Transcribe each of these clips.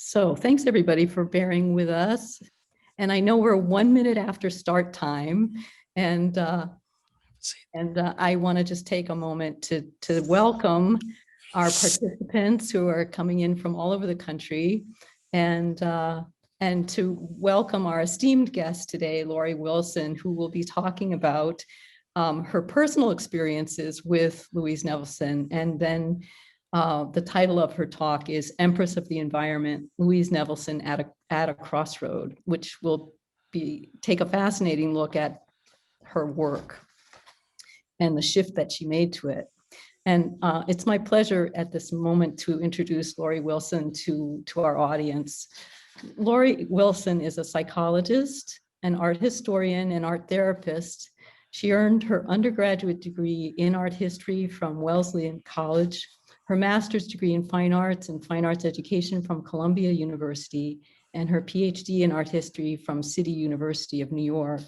So thanks everybody for bearing with us. And I know we're 1 minute after start time, and I want to just take a moment to welcome our participants who are coming in from all over the country, and to welcome our esteemed guest today, Laurie Wilson, who will be talking about her personal experiences with Louise Nevelson. And then the title of her talk is Empress of the Environment, Louise Nevelson at a Crossroad, which will take a fascinating look at her work and the shift that she made to it. And it's my pleasure at this moment to introduce Laurie Wilson to our audience. Laurie Wilson is a psychologist, an art historian, and art therapist. She earned her undergraduate degree in art history from Wesleyan College, her master's degree in fine arts and fine arts education from Columbia University, and her PhD in art history from City University of New York.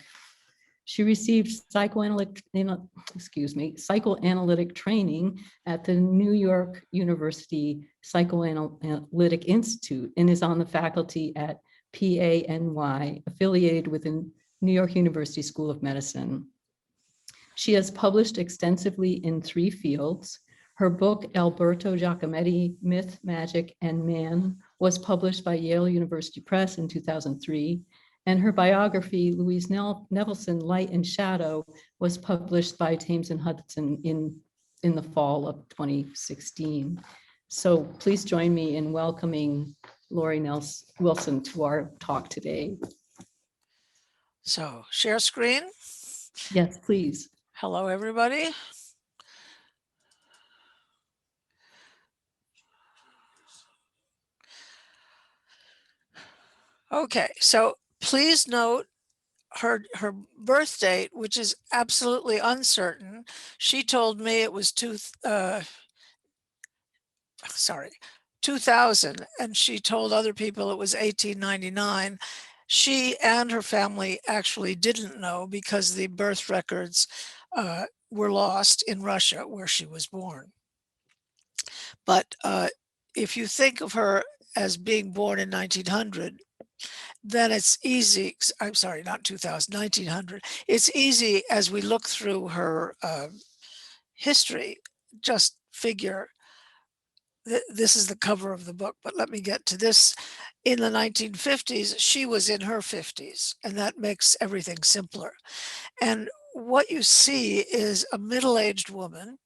She received psychoanalytic training at the New York University Psychoanalytic Institute and is on the faculty at PANY, affiliated with the New York University School of Medicine. She has published extensively in 3 fields. Her book, Alberto Giacometti, Myth, Magic, and Man, was published by Yale University Press in 2003. And her biography, Louise Nevelson, Light and Shadow, was published by Thames and Hudson in the fall of 2016. So please join me in welcoming Laurie Wilson to our talk today. So share screen. Yes, please. Hello, everybody. Okay, so please note her birth date, which is absolutely uncertain. She told me it was 2000, and she told other people it was 1899. She and her family actually didn't know because the birth records were lost in Russia, where she was born. But if you think of her as being born in 1900, then it's easy. I'm sorry, not 2000, 1900. It's easy as we look through her history, just figure this is the cover of the book, but let me get to this. In the 1950s, she was in her 50s, and that makes everything simpler. And what you see is a middle-aged woman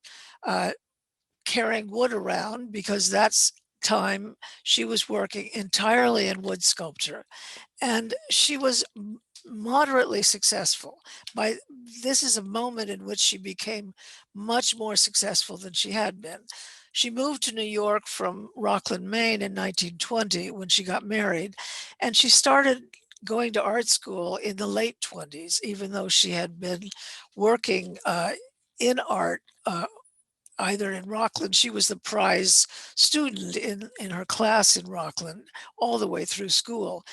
carrying wood around, because that's time she was working entirely in wood sculpture, and she was moderately successful. This is a moment in which she became much more successful than she had been. She moved to New York from Rockland, Maine in 1920 when she got married, and she started going to art school in the late 20s, even though she had been working in art either in Rockland. She was the prize student in her class in Rockland all the way through school.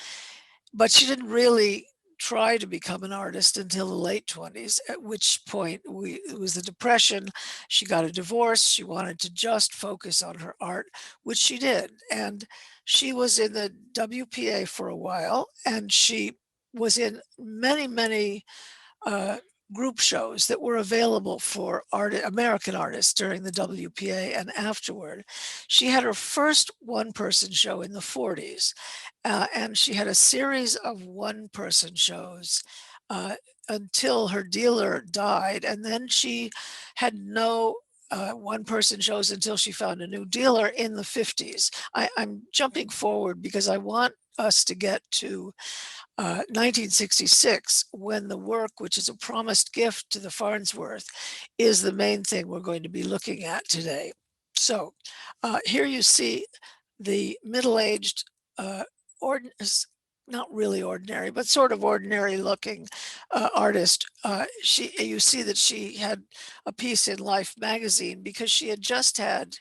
But she didn't really try to become an artist until the late 20s, at which point it was the Depression. She got a divorce. She wanted to just focus on her art, which she did. And she was in the WPA for a while, and she was in many, many group shows that were available for American artists during the WPA and afterward. She had her first one-person show in the 40s, and she had a series of one-person shows until her dealer died, and then she had no one-person shows until she found a new dealer in the 50s. I'm jumping forward because I want us to get to 1966, when the work, which is a promised gift to the Farnsworth, is the main thing we're going to be looking at today. So here you see the middle-aged, not really ordinary, but sort of ordinary looking artist. You see that she had a piece in Life magazine because she had just had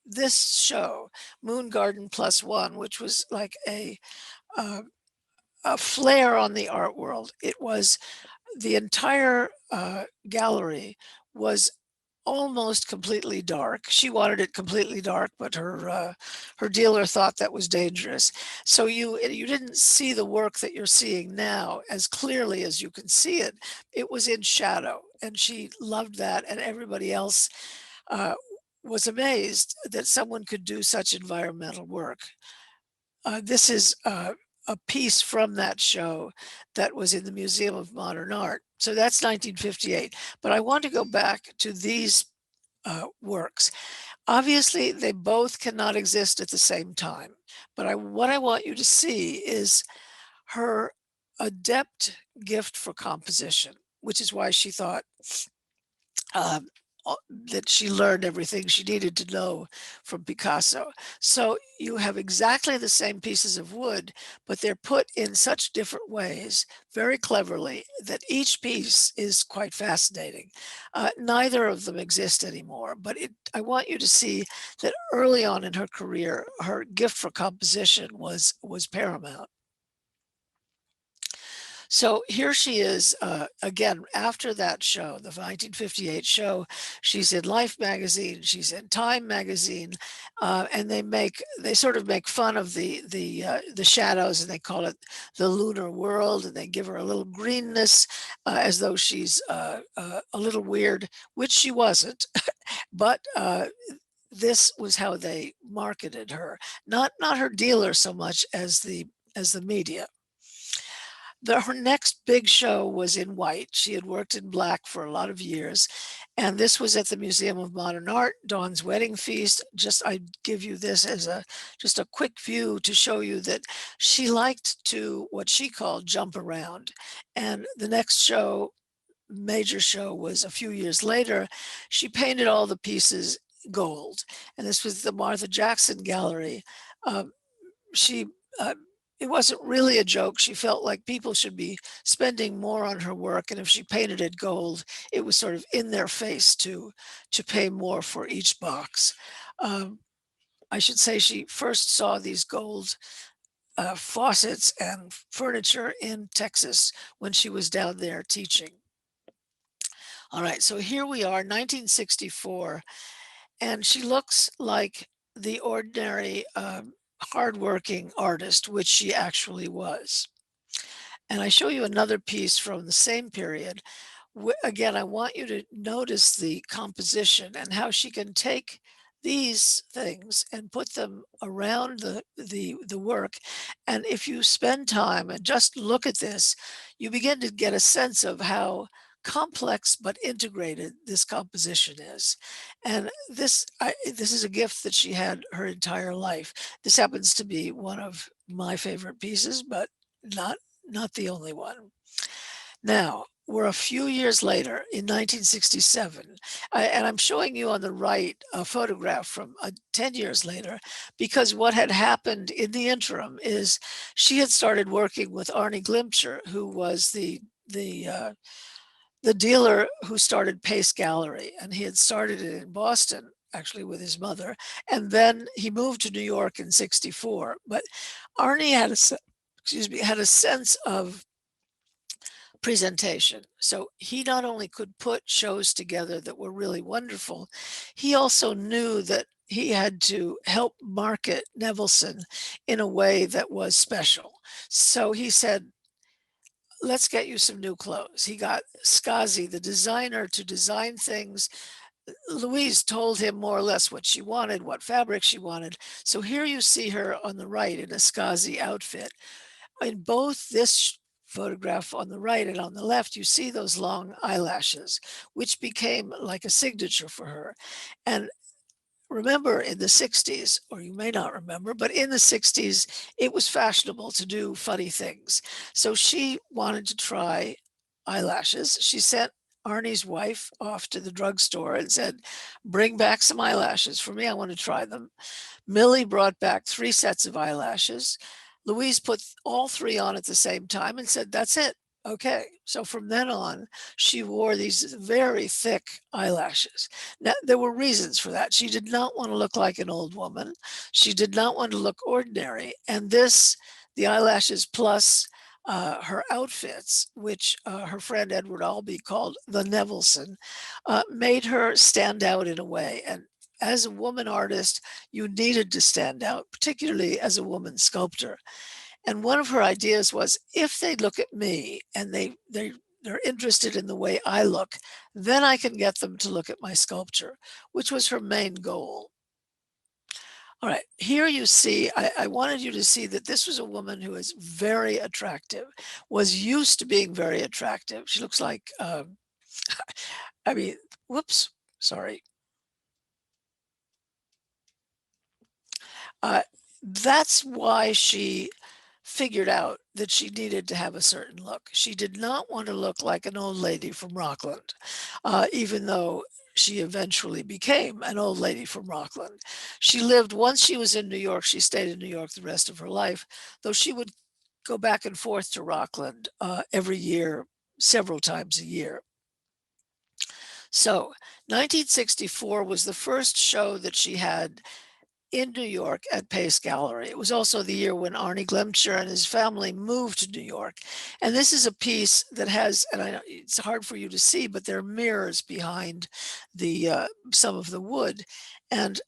this show, Moon Garden +1, which was like a flare on the art world. It was the entire gallery was almost completely dark. She wanted it completely dark, but her dealer thought that was dangerous. So you didn't see the work that you're seeing now as clearly as you can see it. It was in shadow, and she loved that, and everybody else uh, was amazed that someone could do such environmental work. This is a piece from that show that was in the Museum of Modern Art. So that's 1958. But I want to go back to these works. Obviously, they both cannot exist at the same time. But what I want you to see is her adept gift for composition, which is why she thought um, that she learned everything she needed to know from Picasso. So you have exactly the same pieces of wood, but they're put in such different ways, very cleverly, that each piece is quite fascinating. Neither of them exist anymore, but I want you to see that early on in her career, her gift for composition was paramount. So here she is, again, after that show, the 1958 show, she's in Life magazine, she's in Time magazine, and they sort of make fun of the shadows, and they call it the lunar world, and they give her a little greenness, as though she's a little weird, which she wasn't, but this was how they marketed her, not her dealer so much as the media. Her next big show was in white. She had worked in black for a lot of years, and this was at the Museum of Modern Art, Dawn's Wedding Feast. I give you this as just a quick view to show you that she liked to, what she called, jump around. And the next show, major show, was a few years later. She painted all the pieces gold, and this was the Martha Jackson Gallery. She uh, It wasn't really a joke. She felt like people should be spending more on her work, and if she painted it gold, it was sort of in their face to pay more for each box. Um, I should say she first saw these gold faucets and furniture in Texas when she was down there teaching. All right, so here we are, 1964, and she looks like the ordinary hardworking artist, which she actually was. And I show you another piece from the same period. Again, I want you to notice the composition and how she can take these things and put them around the work. And if you spend time and just look at this, you begin to get a sense of how complex but integrated this composition is. And this is a gift that she had her entire life. This happens to be one of my favorite pieces, but not the only one. Now, we're a few years later in 1967, and I'm showing you on the right a photograph from 10 years later, because what had happened in the interim is she had started working with Arnie Glimcher, who was the dealer who started Pace Gallery, and he had started it in Boston, actually with his mother, and then he moved to New York in '64. But Arnie had a sense of presentation. So he not only could put shows together that were really wonderful, he also knew that he had to help market Nevelson in a way that was special. So he said, let's get you some new clothes. He got Skazi, the designer, to design things. Louise told him more or less what she wanted, what fabric she wanted. So here you see her on the right in a Skazi outfit. In both this photograph on the right and on the left, you see those long eyelashes, which became like a signature for her. And remember, in the 60s, or you may not remember, but in the 60s, it was fashionable to do funny things. So she wanted to try eyelashes. She sent Arnie's wife off to the drugstore and said, bring back some eyelashes for me. I want to try them. Millie brought back 3 sets of eyelashes. Louise put all 3 on at the same time and said, that's it. Okay. So from then on, she wore these very thick eyelashes. Now, there were reasons for that. She did not want to look like an old woman. She did not want to look ordinary. And the eyelashes plus her outfits, which her friend Edward Albee called the Nevelson, made her stand out in a way. And as a woman artist, you needed to stand out, particularly as a woman sculptor. And one of her ideas was, if they look at me and they're interested in the way I look, then I can get them to look at my sculpture, which was her main goal. All right, here you see, I wanted you to see that this was a woman who is very attractive, was used to being very attractive. She looks like, I mean, whoops, sorry. Uh, that's why she figured out that she needed to have a certain look. She did not want to look like an old lady from Rockland, even though she eventually became an old lady from Rockland. She lived, once she was in New York, she stayed in New York the rest of her life, though she would go back and forth to Rockland every year, several times a year. So 1964 was the first show that she had in New York at Pace Gallery. It was also the year when Arnie Glemcher and his family moved to New York. And this is a piece that has, and I know it's hard for you to see, but there are mirrors behind the some of the wood. And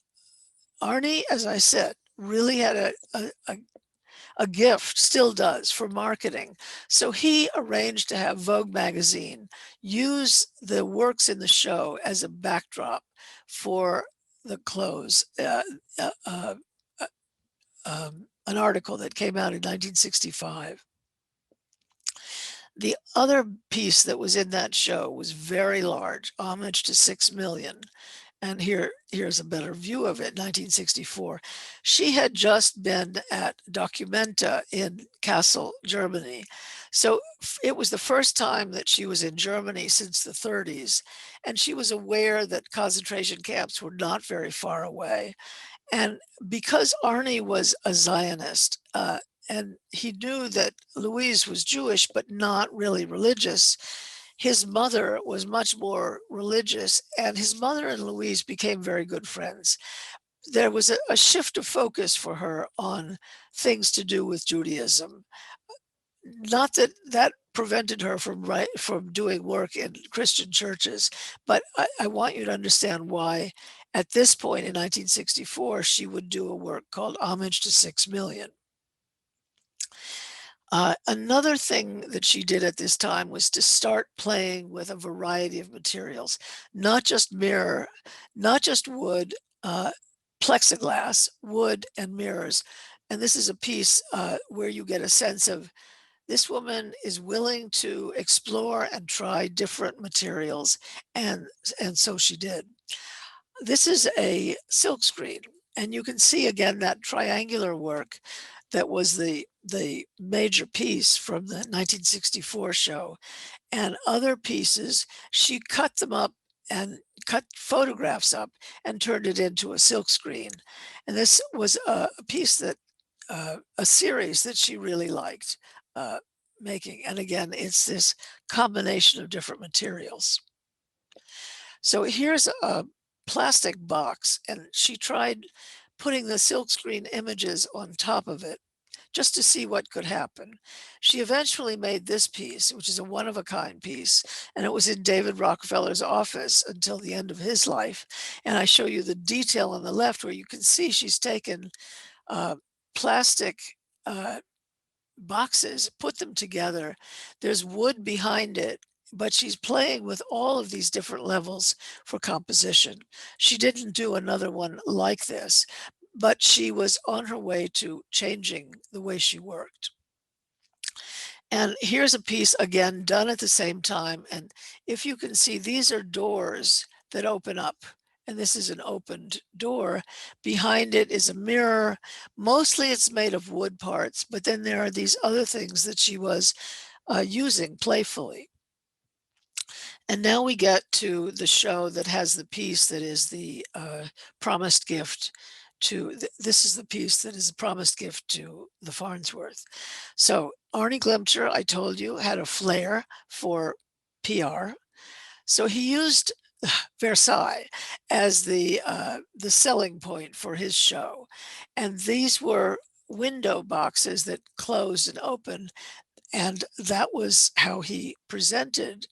Arnie, as I said, really had a gift, still does, for marketing. So he arranged to have Vogue magazine use the works in the show as a backdrop for the clothes. An article that came out in 1965. The other piece that was in that show was very large, Homage to 6 Million. And here's a better view of it, 1964. She had just been at Documenta in Kassel, Germany. So it was the first time that she was in Germany since the 30s. And she was aware that concentration camps were not very far away. And because Arnie was a Zionist, and he knew that Louise was Jewish, but not really religious, his mother was much more religious, and his mother and Louise became very good friends. There was a shift of focus for her on things to do with Judaism. Not that that prevented her from doing work in Christian churches, but I want you to understand why at this point in 1964 she would do a work called Homage to 6 Million. Another thing that she did at this time was to start playing with a variety of materials, not just mirror, not just wood, plexiglass, wood, and mirrors. And this is a piece where you get a sense of this woman is willing to explore and try different materials, and so she did. This is a silkscreen, and you can see again that triangular work that was the major piece from the 1964 show, and other pieces. She cut them up and cut photographs up and turned it into a silkscreen. And this was a piece that a series that she really liked making. And again, it's this combination of different materials. So here's a plastic box, and she tried putting the silkscreen images on top of it just to see what could happen. She eventually made this piece, which is a one-of-a-kind piece, and it was in David Rockefeller's office until the end of his life. And I show you the detail on the left where you can see she's taken plastic boxes, put them together. There's wood behind it, but she's playing with all of these different levels for composition. She didn't do another one like this, but she was on her way to changing the way she worked. And here's a piece again done at the same time. And if you can see, these are doors that open up. And this is an opened door. Behind it is a mirror. Mostly it's made of wood parts, but then there are these other things that she was using playfully. And now we get to the show that has the piece that is the promised gift to, this is the piece that is a promised gift to the Farnsworth. So Arnie Glemcher, I told you, had a flair for PR. So he used Versailles as the selling point for his show. And these were window boxes that closed and opened. And that was how he presented,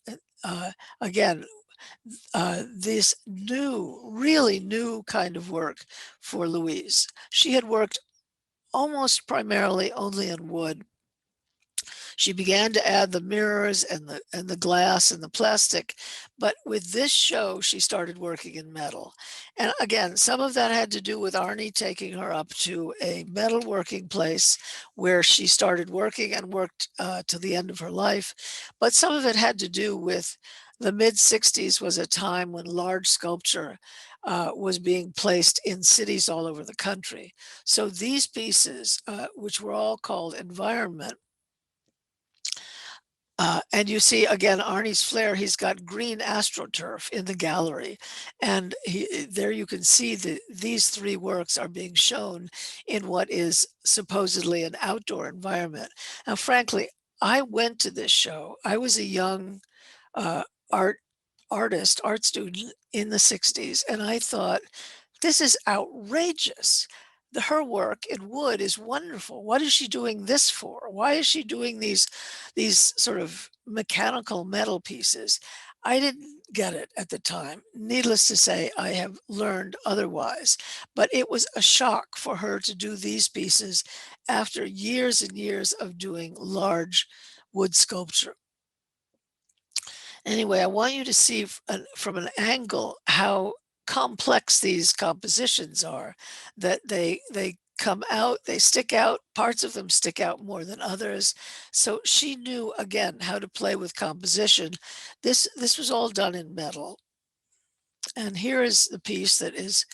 again, this new, really new kind of work for Louise. She had worked almost primarily only in wood. She began to add the mirrors and the glass and the plastic, but with this show, she started working in metal. And again, some of that had to do with Arnie taking her up to a metal working place where she started working and worked to the end of her life. But some of it had to do with the mid-60s was a time when large sculpture was being placed in cities all over the country. So these pieces, which were all called environment, and you see again Arnie's flair. He's got green astroturf in the gallery, and there you can see that these three works are being shown in what is supposedly an outdoor environment. Now, frankly, I went to this show. I was a young uh, art student in the '60s, and I thought, this is outrageous. Her work in wood is wonderful. What is she doing this for? Why is she doing these sort of mechanical metal pieces? I didn't get it at the time. Needless to say, I have learned otherwise. But it was a shock for her to do these pieces after years and years of doing large wood sculpture. Anyway, I want you to see from an angle how complex these compositions are, that they come out, they stick out, parts of them stick out more than others. So she knew, again, how to play with composition. This was all done in metal. And here is the piece that is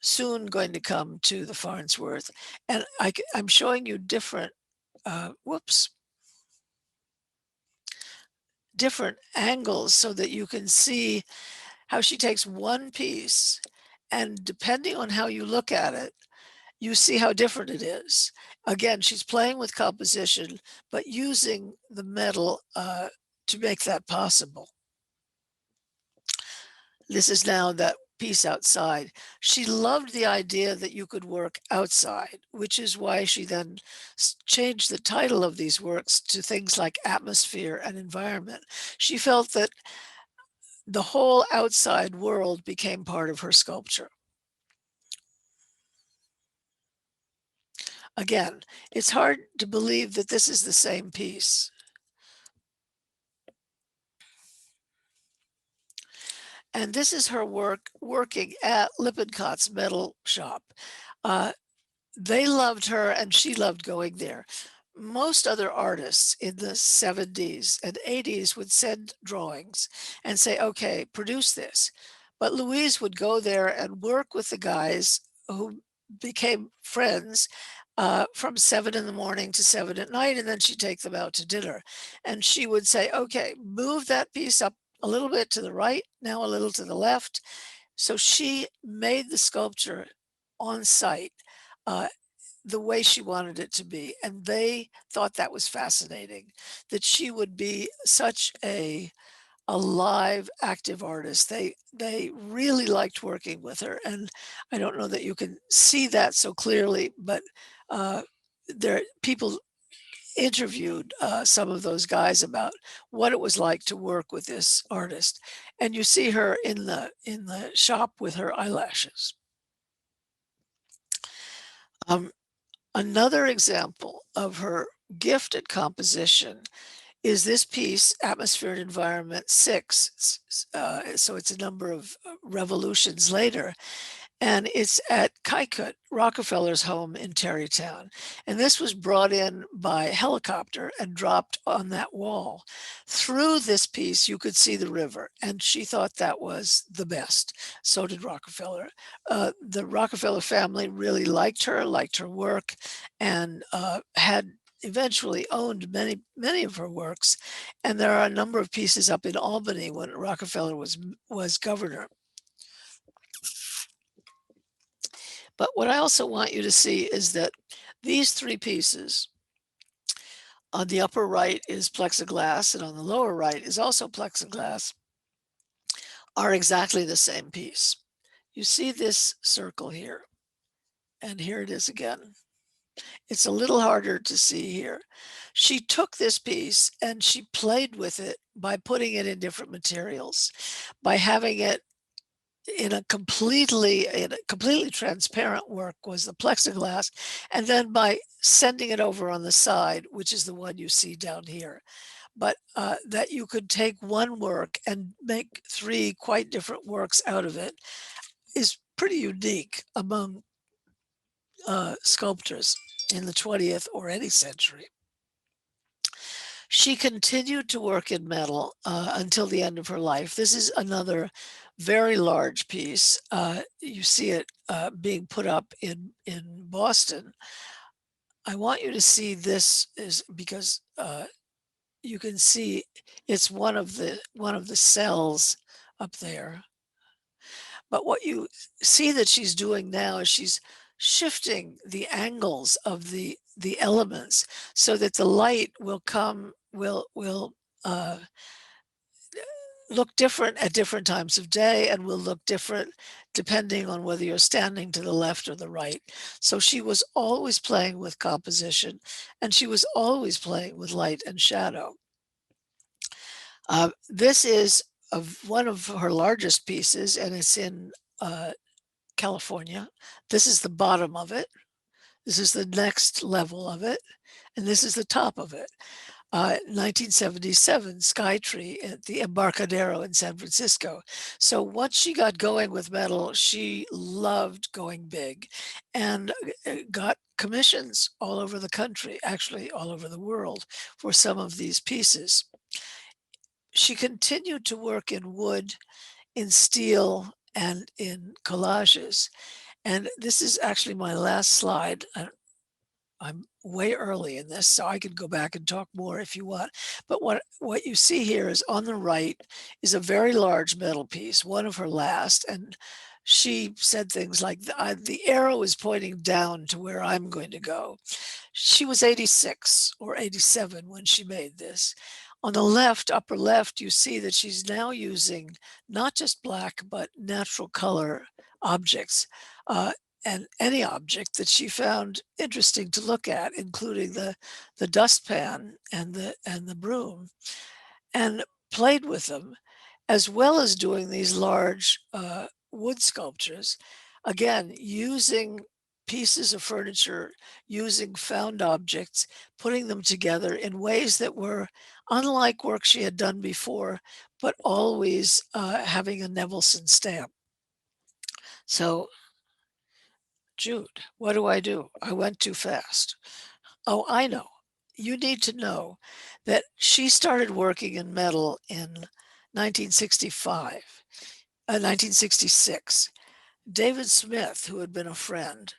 soon going to come to the Farnsworth. And I'm showing you different, different angles so that you can see how she takes one piece, and depending on how you look at it, you see how different it is. Again, she's playing with composition, but using the metal to make that possible. This is now that piece outside. She loved the idea that you could work outside, which is why she then changed the title of these works to things like atmosphere and environment. She felt that the whole outside world became part of her sculpture. Again, it's hard to believe that this is the same piece. And this is her work working at Lippincott's metal shop. Uh, they loved her and she loved going there. Most other artists in the 70s and 80s would send drawings and say, okay, produce this. But Louise would go there and work with the guys who became friends from 7 in the morning to 7 at night, and then she'd take them out to dinner. And she would say, okay, move that piece up a little bit to the right, now a little to the left. So she made the sculpture on site the way she wanted it to be. And they thought that was fascinating, that she would be such a live, active artist. They really liked working with her. And I don't know that you can see that so clearly, but there people interviewed some of those guys about what it was like to work with this artist. And you see her in the shop with her eyelashes. Another example of her gift at composition is this piece, Atmosphere and Environment 6. So it's a number of revolutions later. And it's at Kykut, Rockefeller's home in Tarrytown. And this was brought in by helicopter and dropped on that wall. Through this piece, you could see the river, and she thought that was the best. So did Rockefeller. The Rockefeller family really liked her work, and had eventually owned many of her works. And there are a number of pieces up in Albany when Rockefeller was governor. But what I also want you to see is that these three pieces, on the upper right is plexiglass and on the lower right is also plexiglass, are exactly the same piece. You see this circle here, and here it is again. It's a little harder to see here. She took this piece and she played with it by putting it in different materials, by having it in a completely transparent work was the plexiglass, and then by sending it over on the side, which is the one you see down here. But that you could take one work and make 3 quite different works out of it is pretty unique among sculptors in the 20th or any century. She continued to work in metal until the end of her life. This is another very large piece. You see it being put up in Boston. I want you to see this is because you can see it's one of the cells up there. But what you see that she's doing now is she's shifting the angles of the elements so that the light will come will look different at different times of day and will look different depending on whether you're standing to the left or the right. So she was always playing with composition, and she was always playing with light and shadow. This is one of her largest pieces, and it's in California. This is the bottom of it. This is the next level of it, and this is the top of it. 1977, Skytree at the Embarcadero in San Francisco. So once she got going with metal, she loved going big and got commissions all over the country, actually all over the world, for some of these pieces. She continued to work in wood, in steel, and in collages. And this is actually my last slide. I'm way early in this, so I could go back and talk more if you want. But what you see here is on the right is a very large metal piece, one of her last, and she said things like, the arrow is pointing down to where I'm going to go. She was 86 or 87 when she made this. On the left, upper left, you see that she's now using not just black, but natural color objects. And any object that she found interesting to look at, including the dustpan and the broom, and played with them, as well as doing these large wood sculptures. Again, using pieces of furniture, using found objects, putting them together in ways that were unlike work she had done before, but always having a Nevelson stamp. So Jude, what do? I went too fast. Oh, I know. You need to know that she started working in metal in 1965, 1966. David Smith, who had been a friend,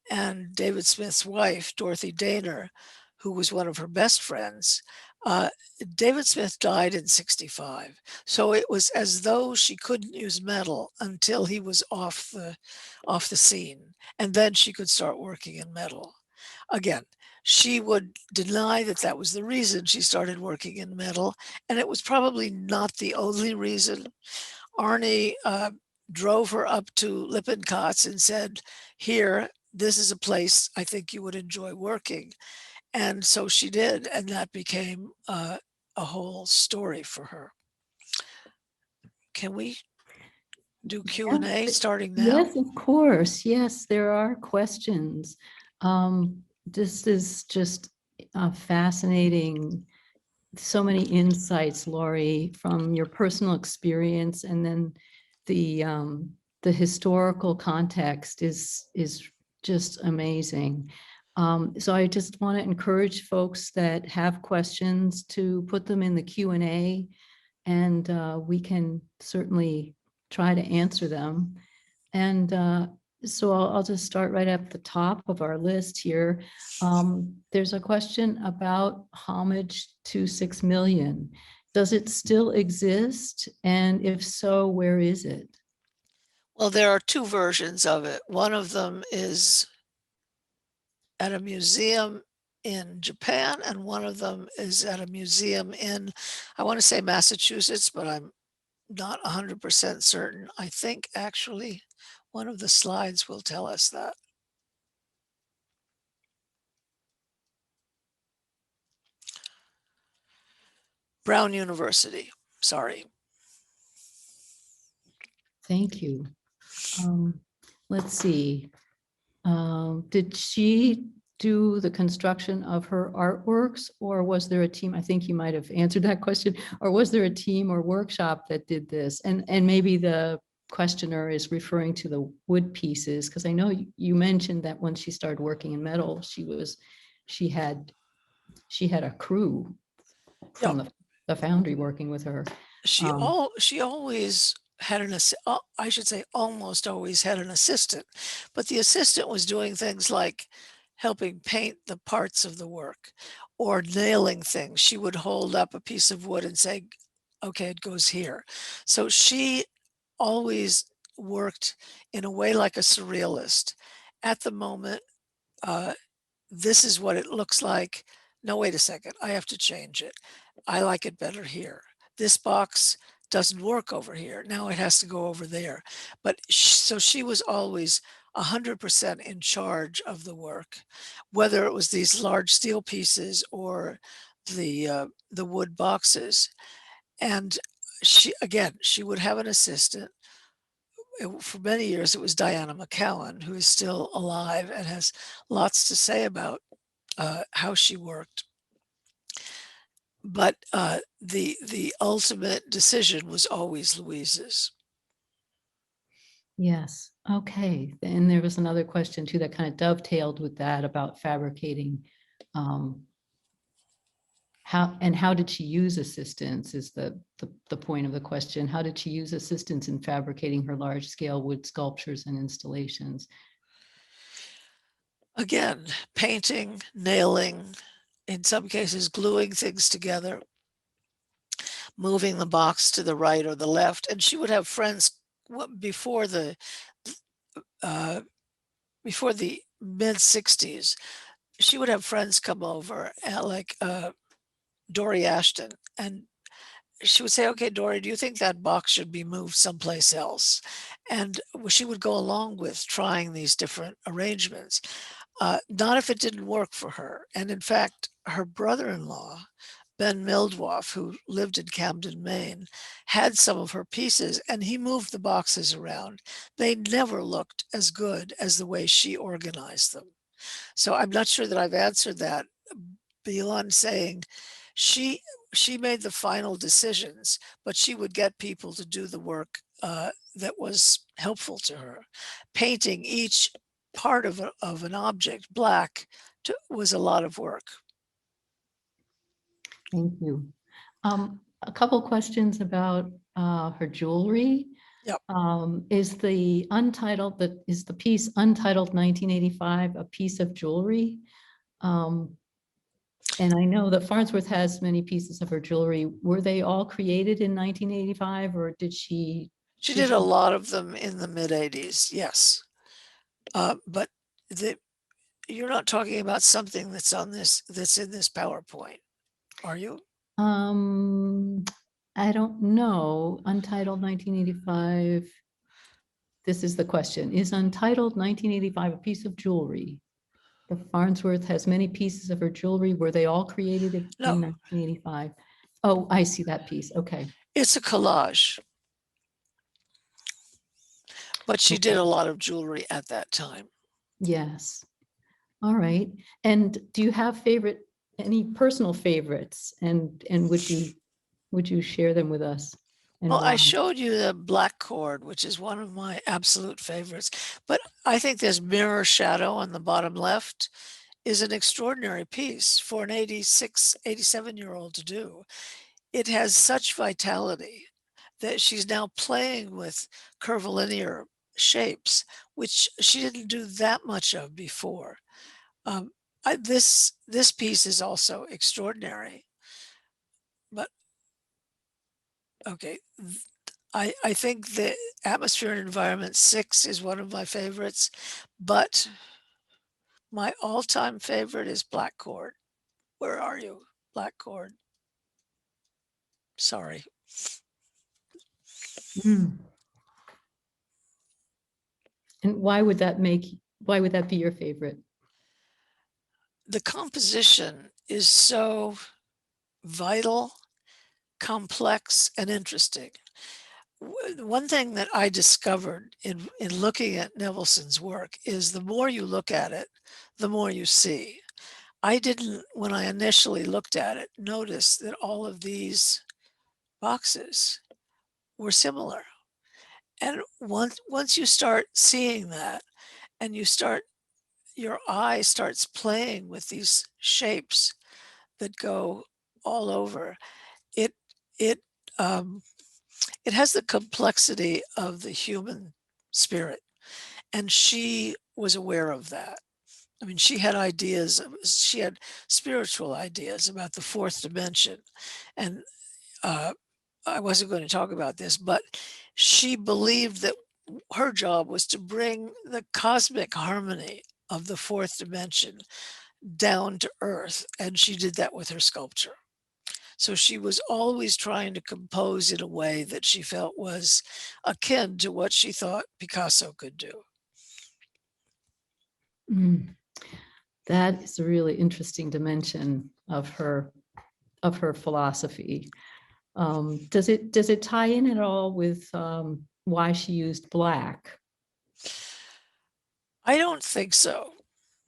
and David Smith's wife, Dorothy Daner, who was one of her best friends, David Smith died in 65. So it was as though she couldn't use metal until he was off the scene. And then she could start working in metal. Again, she would deny that that was the reason she started working in metal. And it was probably not the only reason. Arnie drove her up to Lippincotts and said, here, this is a place I think you would enjoy working. And so she did, and that became a whole story for her. Can we do Q&A starting now? Yes, of course. Yes, there are questions. This is just fascinating. So many insights, Laurie, from your personal experience, and then the historical context is just amazing. So I just want to encourage folks that have questions to put them in the Q&A, and we can certainly try to answer them. And so I'll just start right at the top of our list here. There's a question about Homage to 6 million. Does it still exist? And if so, where is it? Well, there are 2 versions of it. One of them is at a museum in Japan, and one of them is at a museum in, I want to say Massachusetts, but I'm not 100% certain. I think actually one of the slides will tell us that. Brown University. Sorry. Thank you. Let's see. Did she do the construction of her artworks, or was there a team? I think you might have answered that question. Or was there a team or workshop that did this? And maybe the questioner is referring to the wood pieces, because I know you mentioned that when she started working in metal, she had a crew from the foundry working with her. She always had I should say almost always had an assistant, but the assistant was doing things like helping paint the parts of the work or nailing things. She would hold up a piece of wood and say, okay, it goes here. So she always worked in a way like a surrealist. At the moment, this is what it looks like. No, wait a second, I have to change it. I like it better here. This box doesn't work over here. Now it has to go over there. But so she was always 100% in charge of the work, whether it was these large steel pieces or the wood boxes. And she would have an assistant. For many years, it was Diana McCowan, who is still alive and has lots to say about how she worked. But the ultimate decision was always Louise's. Yes. Okay. And there was another question too that kind of dovetailed with that about fabricating. How did she use assistants is the point of the question. How did she use assistants in fabricating her large scale wood sculptures and installations? Again, painting, nailing, in some cases gluing things together, moving the box to the right or the left. And she would have friends before the mid 60s. She would have friends come over, like Dory Ashton, and she would say, okay, Dory, do you think that box should be moved someplace else? And she would go along with trying these different arrangements, not if it didn't work for her. And in fact, her brother-in-law, Ben Mildwaff, who lived in Camden, Maine, had some of her pieces and he moved the boxes around. They never looked as good as the way she organized them. So I'm not sure that I've answered that beyond saying she made the final decisions, but she would get people to do the work that was helpful to her. Painting each part of an object black was a lot of work. Thank you. A couple questions about her jewelry. Yep. Is the piece Untitled 1985 a piece of jewelry? And I know that Farnsworth has many pieces of her jewelry. Were they all created in 1985 or did she? She did a lot of them in the mid 80s, yes. But you're not talking about something that's in this PowerPoint, are you? I don't know. Untitled 1985. This is the question. Is Untitled 1985 a piece of jewelry? The Farnsworth has many pieces of her jewelry. Were they all created in 1985? Oh, I see that piece. Okay. It's a collage. But she did a lot of jewelry at that time. Yes. All right. And do you have any personal favorites? And would you share them with us? Well, I showed you the black cord, which is one of my absolute favorites. But I think this mirror shadow on the bottom left is an extraordinary piece for an 86, 87-year-old to do. It has such vitality that she's now playing with curvilinear shapes, which she didn't do that much of before. This piece is also extraordinary. But okay, I think the Atmosphere and Environment 6 is one of my favorites, but my all-time favorite is Black Cord. Where are you, Black Cord? Sorry. And why would that be your favorite? The composition is so vital complex and interesting. One thing that I discovered in looking at Nevelson's work is the more you look at it, the more you see. I didn't, when I initially looked at it, notice that all of these boxes were similar. And once you start seeing that, and your eye starts playing with these shapes that go all over, it it um, it has the complexity of the human spirit, and she was aware of that. I mean, she had ideas, she had spiritual ideas about the fourth dimension, and uh, I wasn't going to talk about this, but she believed that her job was to bring the cosmic harmony of the fourth dimension down to earth, and she did that with her sculpture. So she was always trying to compose in a way that she felt was akin to what she thought Picasso could do. Mm. That is a really interesting dimension of her philosophy. Does it tie in at all with why she used black? I don't think so.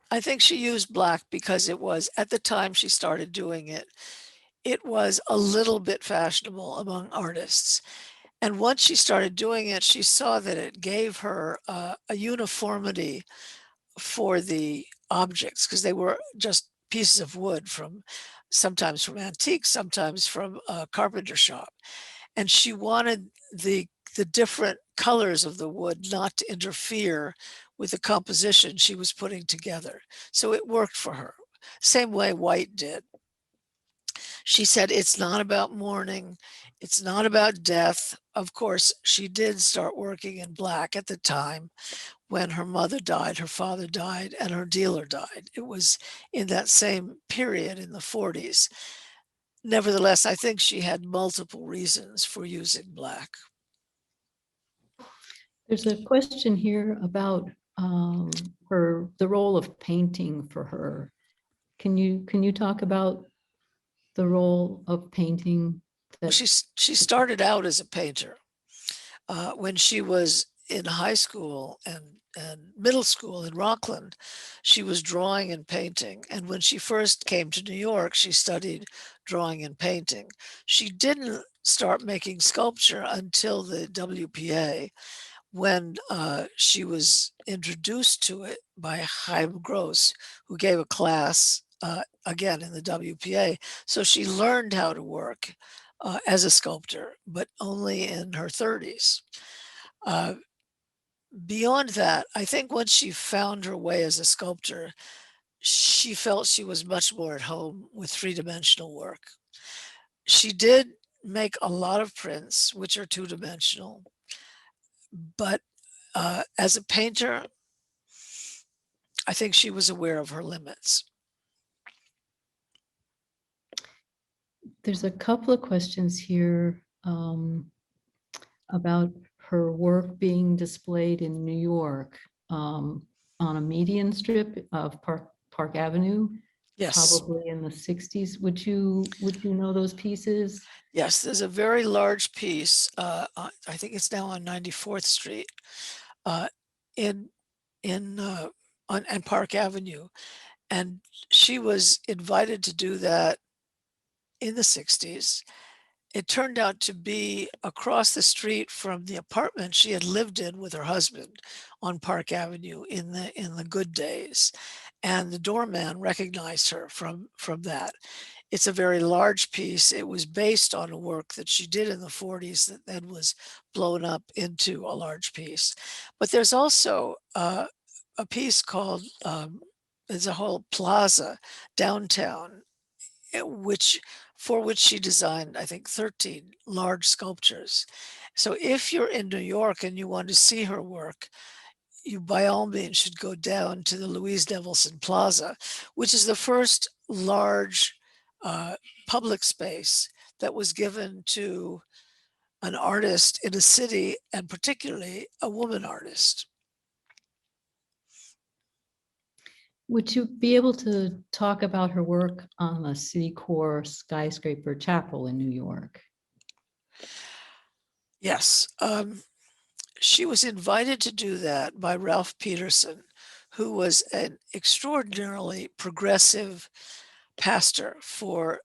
I think she used black because it was, at the time she started doing it, it was a little bit fashionable among artists. And once she started doing it, she saw that it gave her a uniformity for the objects, because they were just pieces of wood from sometimes from antiques, sometimes from a carpenter shop. And she wanted the different colors of the wood not to interfere with the composition she was putting together. So it worked for her. Same way white did. She said, it's not about mourning. It's not about death. Of course, she did start working in black at the time when her mother died, her father died, and her dealer died. It was in that same period in the 40s. Nevertheless, I think she had multiple reasons for using black. There's a question here about the role of painting for her. Can you talk about the role of painting? She started out as a painter. When she was in high school and middle school in Rockland, she was drawing and painting. And when she first came to New York, she studied drawing and painting. She didn't start making sculpture until the WPA, when she was introduced to it by Chaim Gross, who gave a class again in the WPA. So she learned how to work as a sculptor, but only in her 30s. Uh, Beyond that, I think once she found her way as a sculptor, she felt she was much more at home with three-dimensional work. She did make a lot of prints, which are two-dimensional, but as a painter, I think she was aware of her limits. There's a couple of questions here about her work being displayed in New York on a median strip of Park Avenue, Yes, probably in the 60s. Would you know those pieces? yes, there's a very large piece, I think it's now on 94th Street, uh, in on Park Avenue, and she was invited to do that in the 60s. It turned out to be across the street from the apartment she had lived in with her husband on Park Avenue in the good days, and the doorman recognized her from that. It's a very large piece. It was based on a work that she did in the 40s that then was blown up into a large piece. But there's also a piece called there's a whole plaza downtown, which for which she designed, I think, 13 large sculptures. So if you're in New York and you want to see her work, you by all means should go down to the Louise Nevelson Plaza, which is the first large uh, public space that was given to an artist in a city, and particularly a woman artist. Would you be able to talk about her work on the City Core skyscraper chapel in New York? Yes. She was invited to do that by Ralph Peterson, who was an extraordinarily progressive pastor for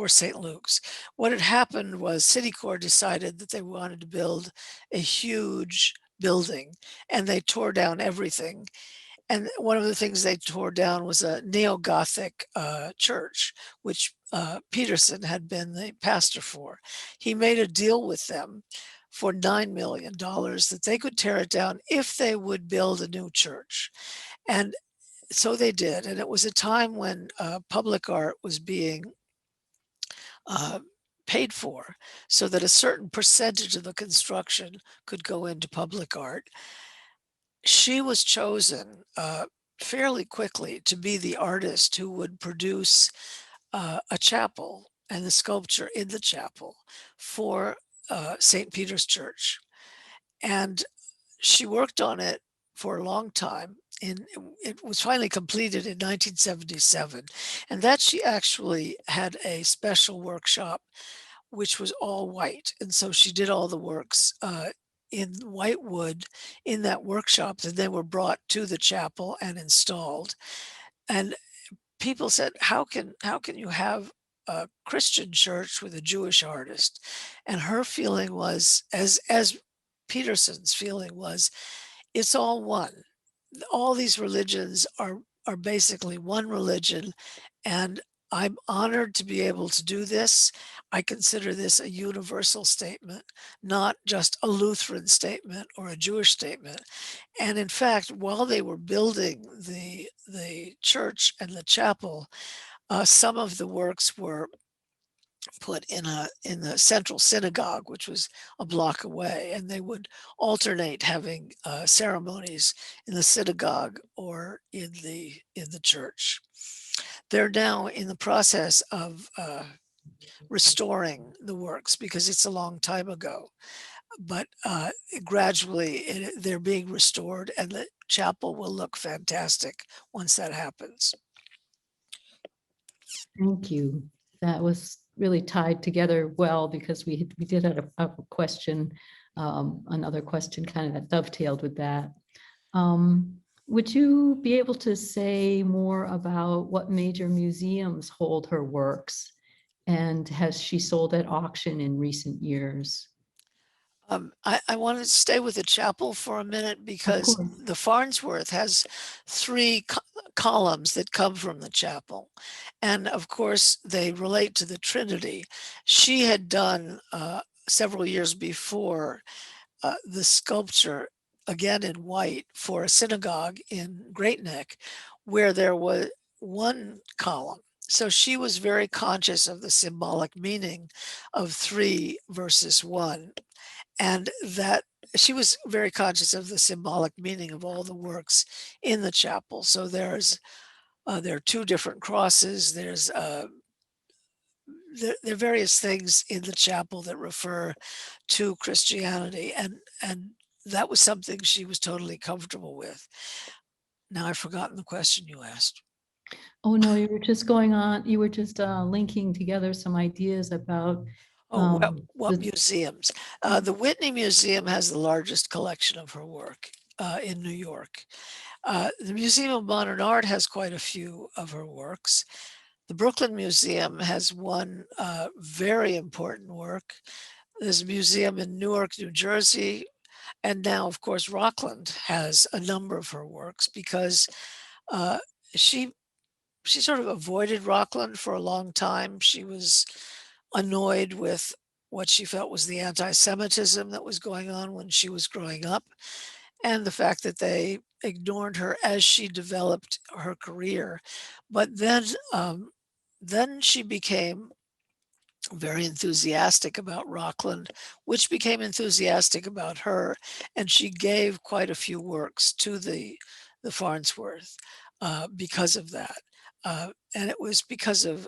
St. Luke's. What had happened was City Corps decided that they wanted to build a huge building, and they tore down everything. And one of the things they tore down was a neo-Gothic church, which Peterson had been the pastor for. He made a deal with them for $9 million that they could tear it down if they would build a new church. And so they did. And it was a time when public art was being uh, paid for, so that a certain percentage of the construction could go into public art. She was chosen fairly quickly to be the artist who would produce a chapel and the sculpture in the chapel for St. Peter's Church. And she worked on it for a long time. It was finally completed in 1977. And that she actually had a special workshop which was all white. And so she did all the works in white wood in that workshop. And they were brought to the chapel and installed. And people said, how can you have a Christian church with a Jewish artist? And her feeling was, as Peterson's feeling was, it's all one. All these religions are basically one religion, and I'm honored to be able to do this. I consider this a universal statement, not just a Lutheran statement or a Jewish statement. And in fact, while they were building the church and the chapel, some of the works were put in the central synagogue, which was a block away, and they would alternate having ceremonies in the synagogue or in the church. They're now in the process of restoring the works because it's a long time ago, but gradually they're being restored, and the chapel will look fantastic once that happens. Thank you. That was really tied together well because we did have a question, another question kind of that dovetailed with that. Would you be able to say more about what major museums hold her works? And has she sold at auction in recent years? I want to stay with the chapel for a minute Of because course. the Farnsworth has three columns that come from the chapel. And of course, they relate to the Trinity. She had done several years before the sculpture, again in white, for a synagogue in Great Neck, where there was one column. So she was very conscious of the symbolic meaning of 3 versus 1, and that she was very conscious of the symbolic meaning of all the works in the chapel. So there are 2 different crosses. There are various things in the chapel that refer to Christianity, and that was something she was totally comfortable with. Now I've forgotten the question you asked. Oh, no, you were just going on, you were just linking together some ideas about Oh, what the, museums? The Whitney Museum has the largest collection of her work in New York. The Museum of Modern Art has quite a few of her works. The Brooklyn Museum has one very important work. There's a museum in Newark, New Jersey, and now, of course, Rockland has a number of her works because uh, she she sort of avoided Rockland for a long time. She was annoyed with what she felt was the anti-Semitism that was going on when she was growing up, and the fact that they ignored her as she developed her career. But then she became very enthusiastic about Rockland, which became enthusiastic about her, and she gave quite a few works to the Farnsworth because of that. And it was because of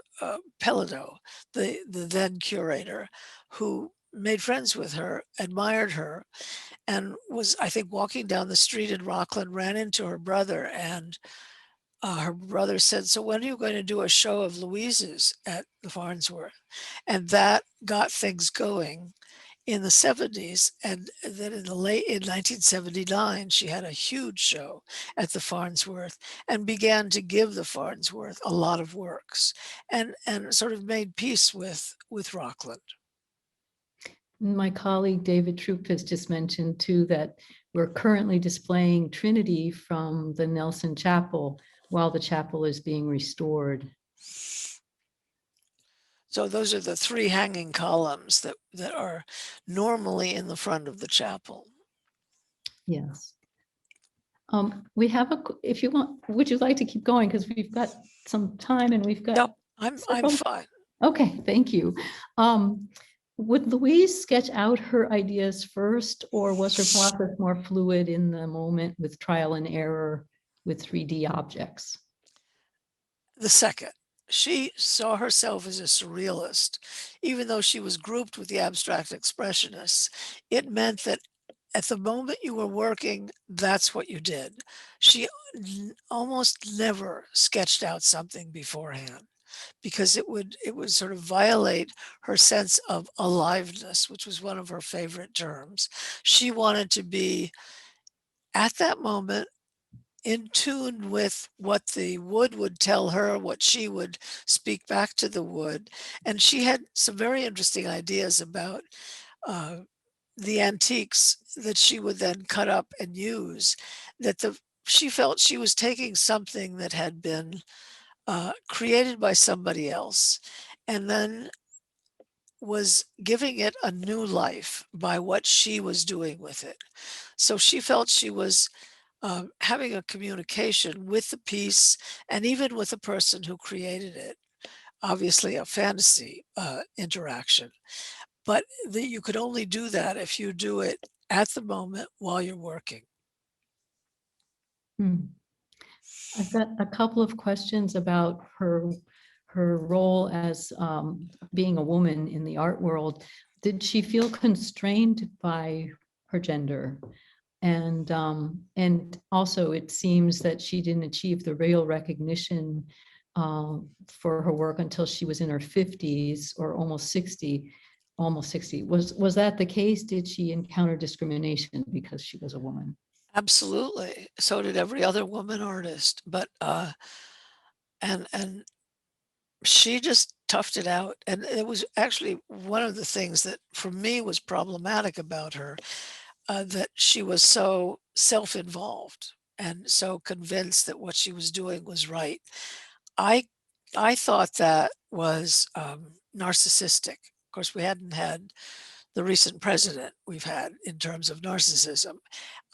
Pelledo, the then curator, who made friends with her, admired her, and was, I think, walking down the street in Rockland, ran into her brother and her brother said, "So when are you going to do a show of Louise's at the Farnsworth?" And that got things going in the 70s. And then in 1979, she had a huge show at the Farnsworth and began to give the Farnsworth a lot of works, and sort of made peace with Rockland. My colleague David Troop has just mentioned too that we're currently displaying Trinity from the Nelson Chapel while the chapel is being restored. So those are the three hanging columns that are normally in the front of the chapel. Yes. We have if you want, would you like to keep going? Because we've got some time and we've got. Yep, I'm fine. Okay, thank you. Would Louise sketch out her ideas first, or was her process more fluid in the moment with trial and error with 3D objects? The second. She saw herself as a surrealist. Even though she was grouped with the abstract expressionists, it meant that at the moment you were working, that's what you did. She almost never sketched out something beforehand, because it would sort of violate her sense of aliveness, which was one of her favorite terms. She wanted to be at that moment in tune with what the wood would tell her, what she would speak back to the wood. And she had some very interesting ideas about uh, the antiques that she would then cut up and use. She felt she was taking something that had been created by somebody else, and then was giving it a new life by what she was doing with it. So she felt she was having a communication with the piece and even with the person who created it. Obviously, a fantasy interaction, but that you could only do that if you do it at the moment while you're working. I've got a couple of questions about her role as being a woman in the art world. Did she feel constrained by her gender? And also it seems that she didn't achieve the real recognition for her work until she was in her 50s or almost 60. Was that the case? Did she encounter discrimination because she was a woman? Absolutely. So did every other woman artist. But and she just toughed it out. And it was actually one of the things that for me was problematic about her, that she was so self-involved and so convinced that what she was doing was right. I I thought that was narcissistic. Of course, we hadn't had the recent president we've had in terms of narcissism.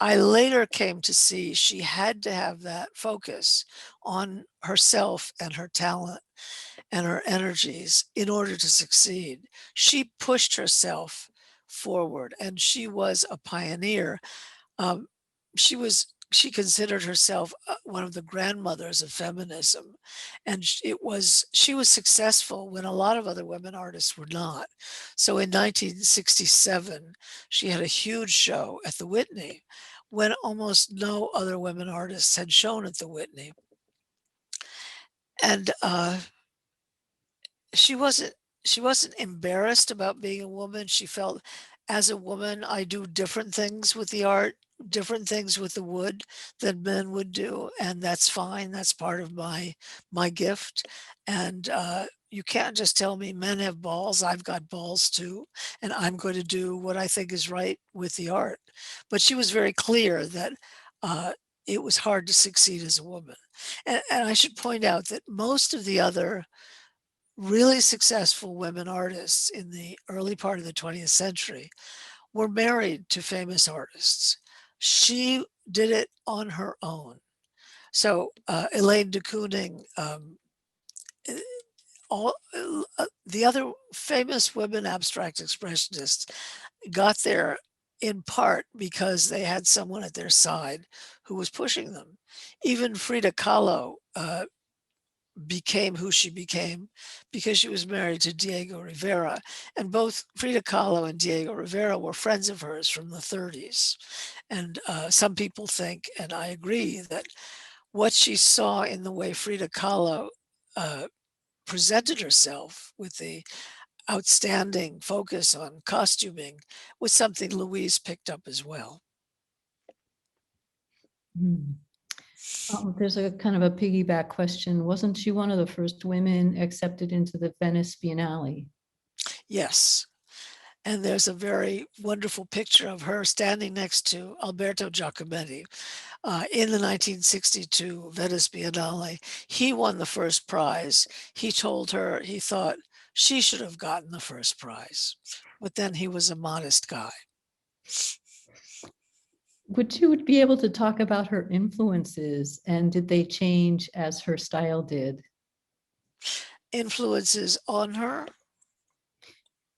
I later came to see she had to have that focus on herself and her talent and her energies in order to succeed. She pushed herself forward, and she was a pioneer. Um, she considered herself one of the grandmothers of feminism, and she was successful when a lot of other women artists were not. So in 1967, she had a huge show at the Whitney when almost no other women artists had shown at the Whitney, and she wasn't she wasn't embarrassed about being a woman. She felt, as a woman, I do different things with the art, different things with the wood than men would do, and that's fine. That's part of my gift. And you can't just tell me men have balls. I've got balls too, and I'm going to do what I think is right with the art. But she was very clear that it was hard to succeed as a woman. And I should point out that most of the other really successful women artists in the early part of the 20th century were married to famous artists. She did it on her own. So Elaine de Kooning, eh, the other famous women abstract expressionists got there in part because they had someone at their side who was pushing them. Even Frida Kahlo became who she became because she was married to Diego Rivera. And both Frida Kahlo and Diego Rivera were friends of hers from the 30s. And some people think, and I agree, that what she saw in the way Frida Kahlo presented herself with the outstanding focus on costuming was something Louise picked up as well. There's a kind of a piggyback question. Wasn't she one of the first women accepted into the Venice Biennale? Yes. And there's a very wonderful picture of her standing next to Alberto Giacometti in the 1962 Venice Biennale. He won the first prize. He told her he thought she should have gotten the first prize, but then he was a modest guy. Would you be able to talk about her influences, and did they change as her style did? Influences on her?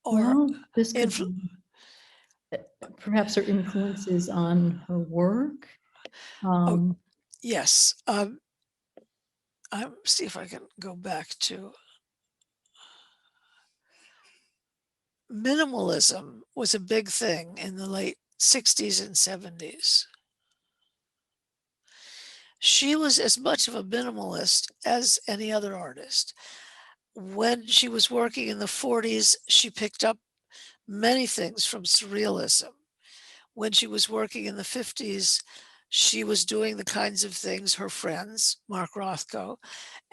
Or Well, this could influ- perhaps her influences on her work. yes. See if I can go back to minimalism was a big thing in the late 60s and 70s. She was as much of a minimalist as any other artist. When she was working in the 40s, she picked up many things from surrealism. When she was working in the 50s, she was doing the kinds of things her friends, Mark Rothko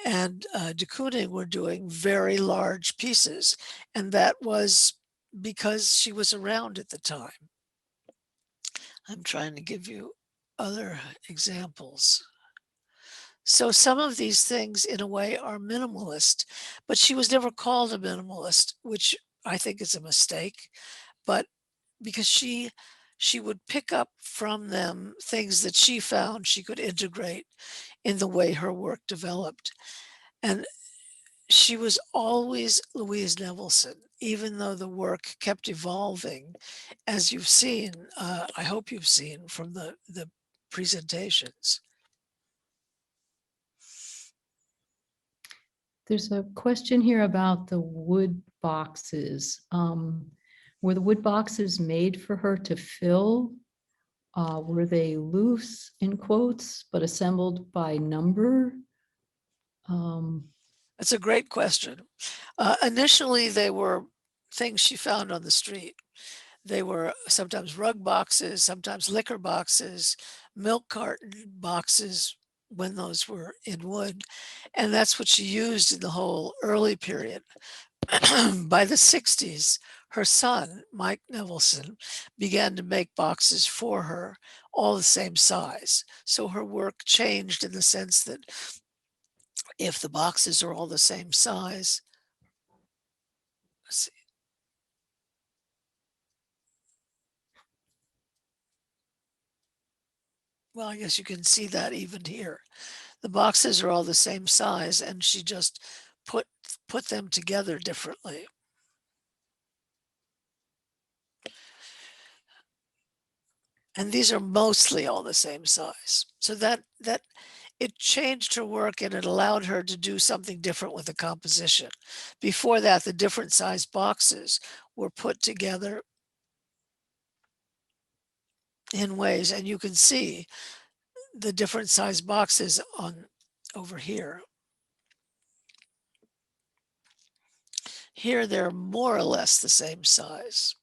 and de Kooning, were doing, very large pieces. And that was because she was around at the time. I'm trying to give you other examples. So some of these things in a way are minimalist, but she was never called a minimalist, which I think is a mistake. But because she would pick up from them things that she found she could integrate in the way her work developed. And she was always Louise Nevelson, even though the work kept evolving, as you've seen, I hope you've seen from the presentations. There's a question here about the wood boxes. Were the wood boxes made for her to fill? Were they loose, in quotes, but assembled by number? That's a great question. Initially, they were things she found on the street. They were sometimes rug boxes, sometimes liquor boxes, milk carton boxes when those were in wood. And that's what she used in the whole early period. By the 60s, her son, Mike Nevelson, began to make boxes for her, all the same size. So her work changed in the sense that if the boxes are all the same size, let's see. Well, I guess you can see that even here. The boxes are all the same size, and she just put them together differently. And these are mostly all the same size. So that it changed her work, and it allowed her to do something different with the composition. Before that, the different size boxes were put together in ways, and you can see the different size boxes on over here. Here, they're more or less the same size.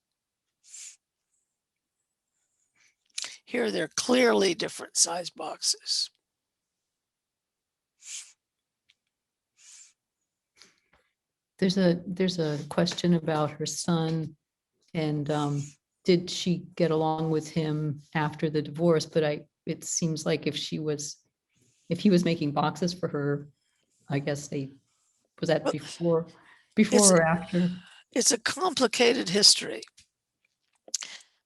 Here, they're clearly different size boxes. There's a question about her son, and did she get along with him after the divorce? But it seems like if he was making boxes for her, I guess was that before or after? It's a complicated history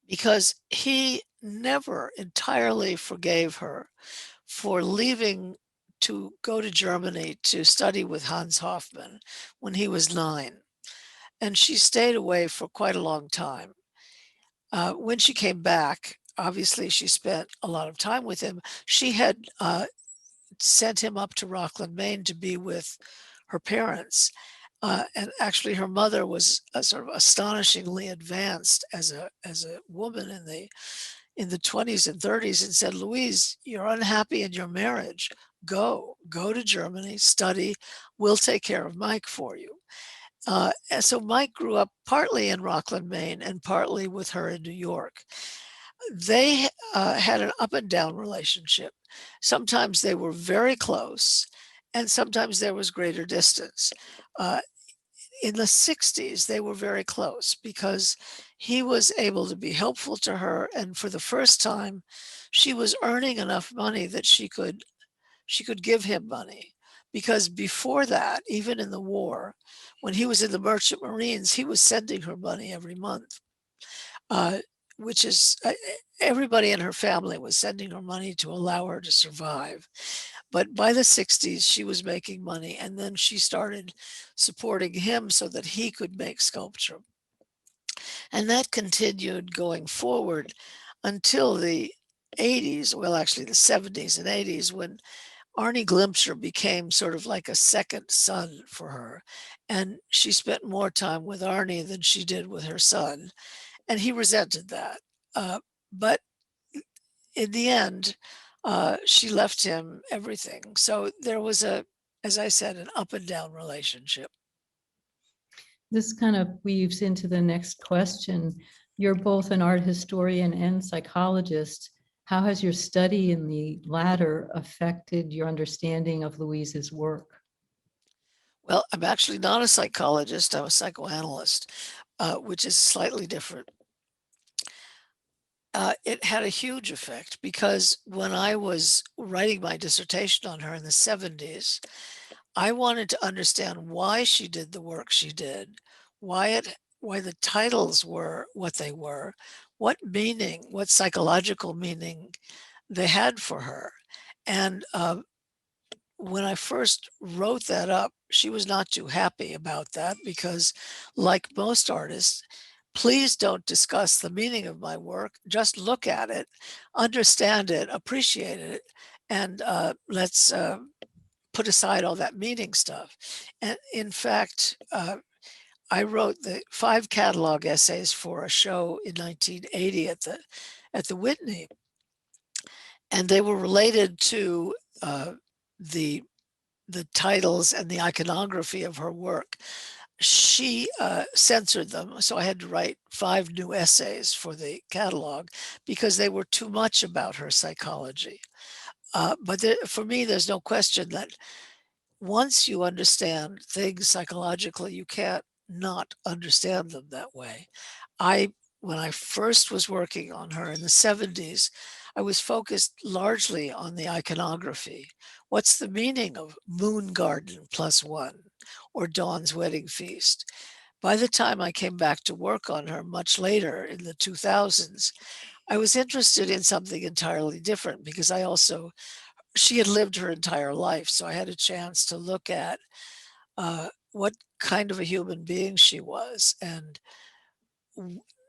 because he never entirely forgave her for leaving to go to Germany to study with Hans Hofmann when he was 9. And she stayed away for quite a long time. When she came back, obviously she spent a lot of time with him. She had sent him up to Rockland, Maine to be with her parents. And actually her mother was sort of astonishingly advanced as a woman in the 20s and 30s and said, Louise, you're unhappy in your marriage. Go to Germany, study. We'll take care of Mike for you. And so Mike grew up partly in Rockland, Maine, and partly with her in New York. They had an up and down relationship. Sometimes they were very close, and sometimes there was greater distance. Uh, in the 60s, they were very close because he was able to be helpful to her. And for the first time, she was earning enough money that she could give him money. Because before that, even in the war, when he was in the Merchant Marines, he was sending her money every month, uh, which is everybody in her family was sending her money to allow her to survive. But by the 60s, she was making money, and then she started supporting him so that he could make sculpture. And that continued going forward until the 80s, well, actually the 70s and 80s, when Arnie Glimpscher became sort of like a second son for her. And she spent more time with Arnie than she did with her son. And he resented that. But in the end, she left him everything. So there was as I said, an up and down relationship. This kind of weaves into the next question. You're both an art historian and psychologist. How has your study in the latter affected your understanding of Louise's work? Well, I'm actually not a psychologist, I'm a psychoanalyst, which is slightly different. It had a huge effect because when I was writing my dissertation on her in the 70s, I wanted to understand why she did the work she did, why the titles were what they were, what meaning, what psychological meaning they had for her. And when I first wrote that up, she was not too happy about that because, like most artists, please don't discuss the meaning of my work. Just look at it, understand it, appreciate it, and let's put aside all that meaning stuff. And in fact, I wrote the 5 catalog essays for a show in 1980 at the Whitney, and they were related to the the titles and the iconography of her work. She censored them, so I had to write 5 new essays for the catalog because they were too much about her psychology. But for me, there's no question that once you understand things psychologically, you can't not understand them that way. When I first was working on her in the 70s, I was focused largely on the iconography. What's the meaning of Moon Garden +1 or Dawn's Wedding Feast? By the time I came back to work on her much later in the 2000s, I was interested in something entirely different because she had lived her entire life. So I had a chance to look at what kind of a human being she was, and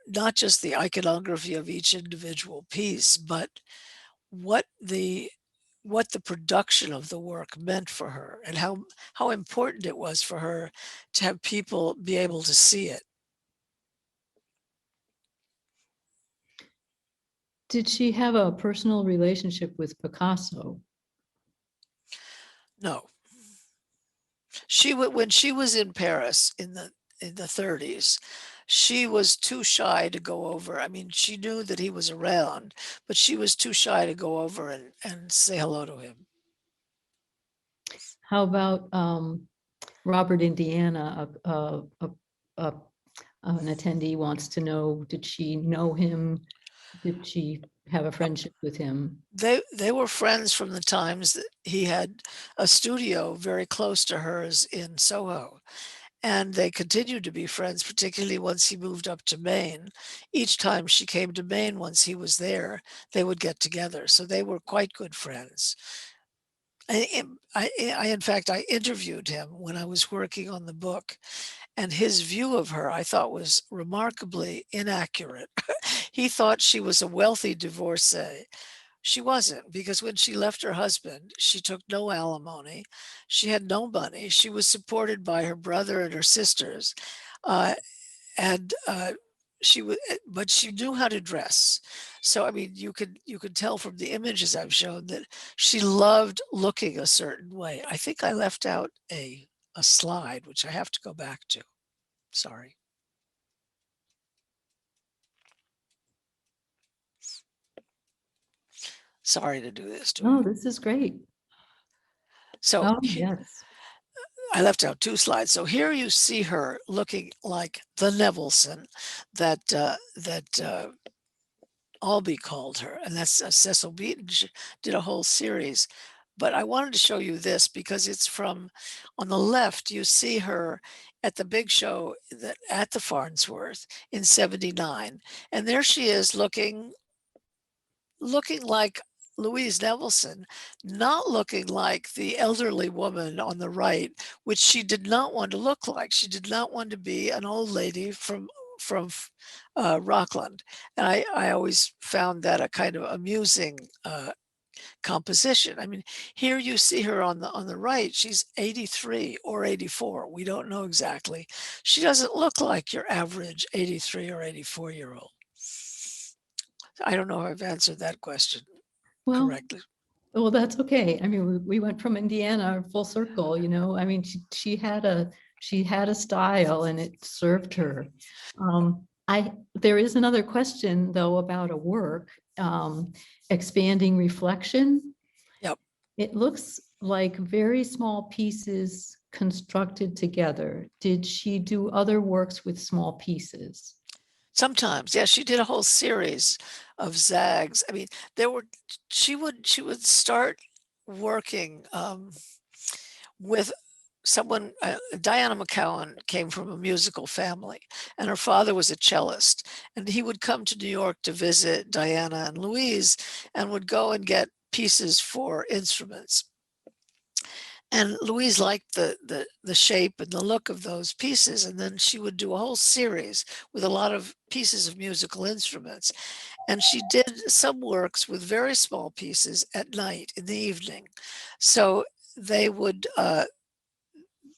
not just the iconography of each individual piece, but what the production of the work meant for her and how important it was for her to have people be able to see it. Did she have a personal relationship with Picasso? No, when she was in Paris in the 30s, she was too shy to go over. I mean, she knew that he was around, but she was too shy to go over and say hello to him. How about Robert Indiana? An attendee wants to know, did she know him? Did she have a friendship with him? They were friends from the times that he had a studio very close to hers in Soho. And they continued to be friends, particularly once he moved up to Maine. Each time she came to Maine, once he was there, they would get together. So they were quite good friends. In fact, I interviewed him when I was working on the book, and his view of her I thought was remarkably inaccurate. He thought she was a wealthy divorcee. She wasn't, because when she left her husband, she took no alimony. She had no money. She was supported by her brother and her sisters. Uh, and but she knew how to dress. So, I mean, you could tell from the images I've shown that she loved looking a certain way. I think I left out a slide, which I have to go back to. Sorry. Sorry to do this to you. Oh, this is great. So Oh, yes. I left out 2 slides. So here you see her looking like the Nevelson that Albee called her, and that's Cecil Beaton did a whole series. But I wanted to show you this because it's from, on the left, you see her at the big show that at the Farnsworth in '79, and there she is looking like Louise Nevelson, not looking like the elderly woman on the right, which she did not want to look like. She did not want to be an old lady from Rockland. And I always found that a kind of amusing composition. I mean, here you see her on the right. She's 83 or 84. We don't know exactly. She doesn't look like your average 83 or 84-year-old. I don't know if I've answered that question Well, correctly. well, that's okay. I mean, we went from Indiana full circle, you know. I mean, she had a style and it served her. There is another question though about a work, expanding reflection. Yep. It looks like very small pieces constructed together. Did she do other works with small pieces? Sometimes, yeah, she did a whole series of zags. I mean, she would start working with someone. Diana McCowan came from a musical family, and her father was a cellist, and he would come to New York to visit Diana and Louise, and would go and get pieces for instruments. And Louise liked the shape and the look of those pieces, and then she would do a whole series with a lot of pieces of musical instruments. And she did some works with very small pieces at night in the evening. So they would,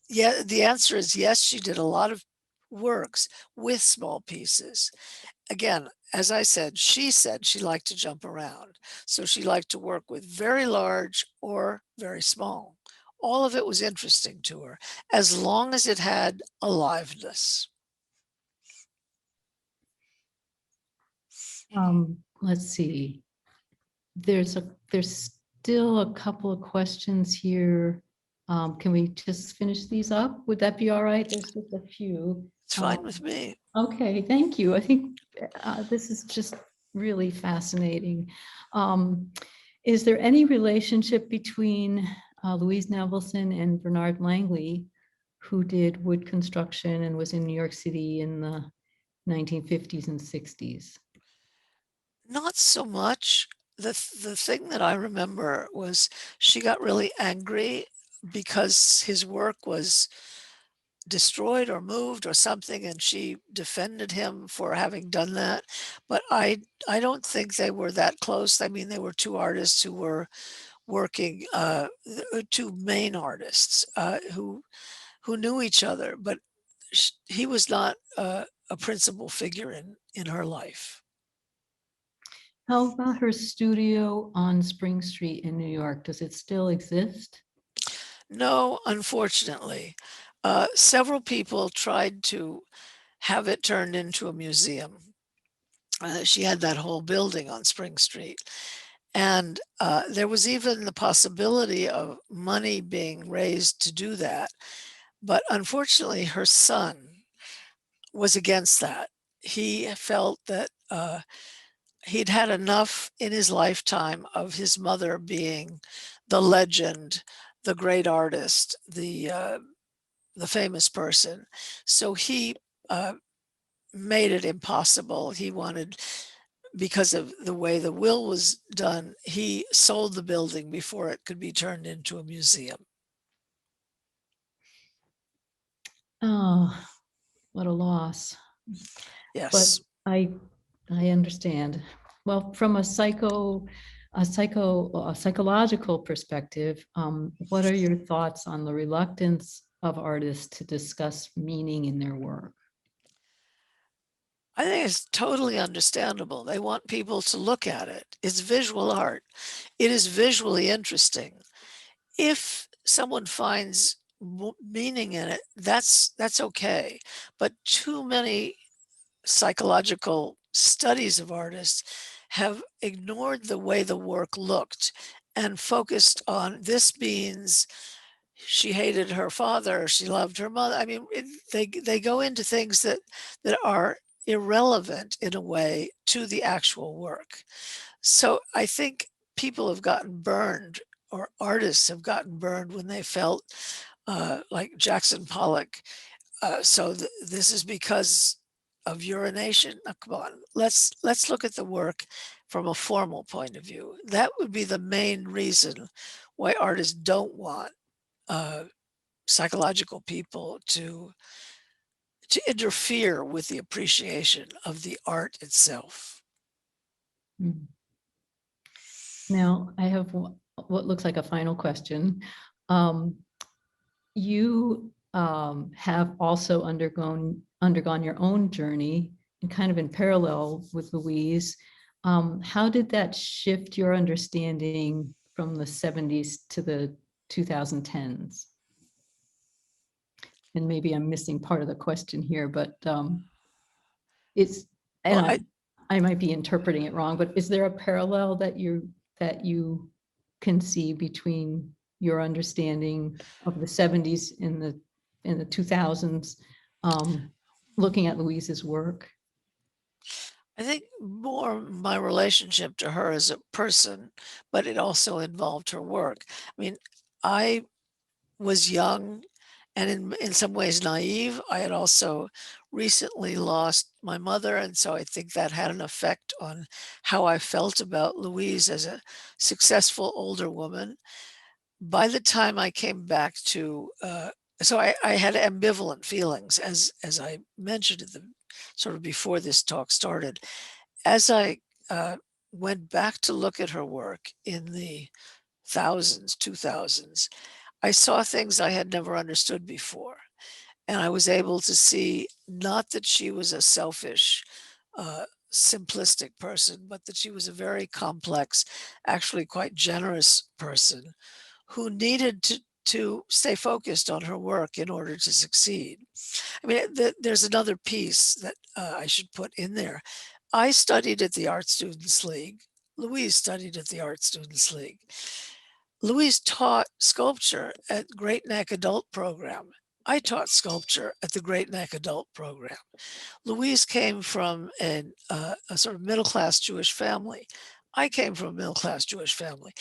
yeah, the answer is yes, she did a lot of works with small pieces. Again, as I said she liked to jump around. So she liked to work with very large or very small. All of it was interesting to her, as long as it had aliveness. Let's see. There's still a couple of questions here. Can we just finish these up? Would that be all right? There's just a few. It's fine with me. Okay, thank you. I think this is just really fascinating. Is there any relationship between Louise Nevelson and Bernard Langley, who did wood construction and was in New York City in the 1950s and 60s? Not so much. The thing that I remember was she got really angry because his work was destroyed or moved or something, and she defended him for having done that. But I don't think they were that close. I mean, they were 2 artists who were working, 2 main artists who knew each other, but he was not a principal figure in her life. How about her studio on Spring Street in New York? Does it still exist? No, unfortunately. Several people tried to have it turned into a museum. She had that whole building on Spring Street. And there was even the possibility of money being raised to do that. But unfortunately, her son was against that. He felt that he'd had enough in his lifetime of his mother being the legend, the great artist, the famous person. So he made it impossible. He wanted, because of the way the will was done, he sold the building before it could be turned into a museum. Oh, what a loss. But Yes. I understand. Well, from a psychological perspective, what are your thoughts on the reluctance of artists to discuss meaning in their work? I think it's totally understandable. They want people to look at it. It's visual art. It is visually interesting. If someone finds meaning in it, that's okay. But too many psychological studies of artists have ignored the way the work looked and focused on this means she hated her father, she loved her mother. I mean, they go into things that are irrelevant in a way to the actual work. So I think people have gotten burned, or artists have gotten burned when they felt like Jackson Pollock. This is because of urination. Now, come on, let's look at the work from a formal point of view. That would be the main reason why artists don't want uh, psychological people to interfere with the appreciation of the art itself. Mm. Now, I have what looks like a final question. Um, you have also undergone your own journey, and kind of in parallel with Louise. How did that shift your understanding from the 70s to the 2010s? And maybe I'm missing part of the question here, but it's, and Well, I might be interpreting it wrong, but is there a parallel that you can see between your understanding of the 70s and the 2000s, looking at Louise's work? I think more my relationship to her as a person, but it also involved her work. I mean, I was young and in some ways naive. I had also recently lost my mother, and so I think that had an effect on how I felt about Louise as a successful older woman. By the time I came back to, so I had ambivalent feelings, as I mentioned at the sort of before this talk started. As I went back to look at her work in the thousands, 2000s, I saw things I had never understood before. And I was able to see not that she was a selfish, simplistic person, but that she was a very complex, actually quite generous person who needed to stay focused on her work in order to succeed. I mean, there's another piece that I should put in there. I studied at the Art Students League. Louise studied at the Art Students League. Louise taught sculpture at Great Neck Adult Program. I taught sculpture at the Great Neck Adult Program. Louise came from a sort of middle-class Jewish family. I came from a middle-class Jewish family.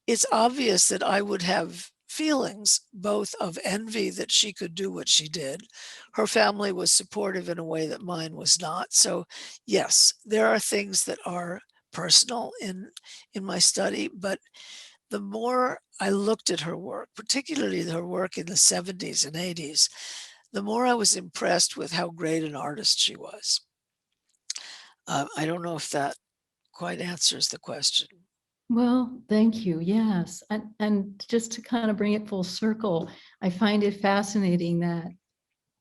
It's obvious that I would have feelings both of envy that she could do what she did. Her family was supportive in a way that mine was not. So yes, there are things that are personal in my study, but the more I looked at her work, particularly her work in the 70s and 80s, the more I was impressed with how great an artist she was. I don't know if that quite answers the question. Well, thank you. Yes. And just to kind of bring it full circle, I find it fascinating that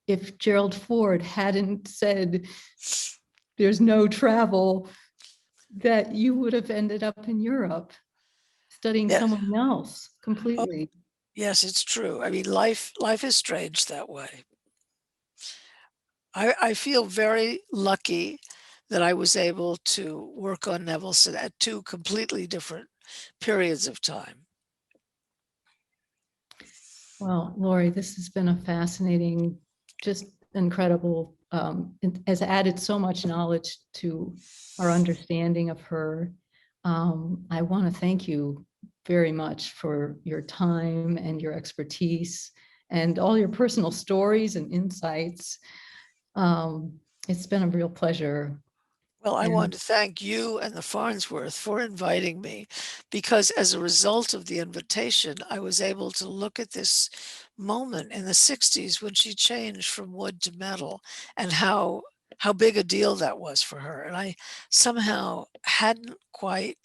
if Gerald Ford hadn't said there's no travel, that you would have ended up in Europe studying Yes. someone else Oh, completely. yes, it's true. I mean, life is strange that way. I feel very lucky that I was able to work on Nevelson at two completely different periods of time. Well, Laurie, this has been a fascinating, just incredible, it has added so much knowledge to our understanding of her. I want to thank you very much for your time and your expertise and all your personal stories and insights. It's been a real pleasure. Well, I And want to thank you and the Farnsworth for inviting me, because as a result of the invitation, I was able to look at this moment in the 60s when she changed from wood to metal, and how big a deal that was for her. And I somehow hadn't quite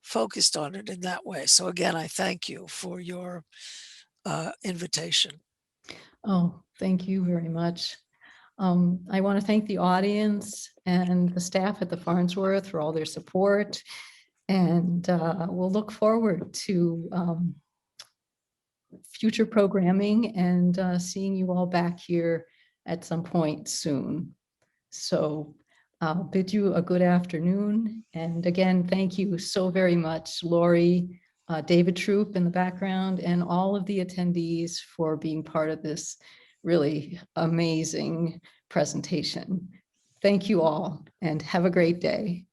focused on it in that way. So again, I thank you for your invitation. oh, thank you very much. I want to thank the audience and the staff at the Farnsworth for all their support. And we'll look forward to future programming and seeing you all back here at some point soon. So I'll bid you a good afternoon. And again, thank you so very much, Laurie, David Troop in the background, and all of the attendees for being part of this really amazing presentation. Thank you all and have a great day.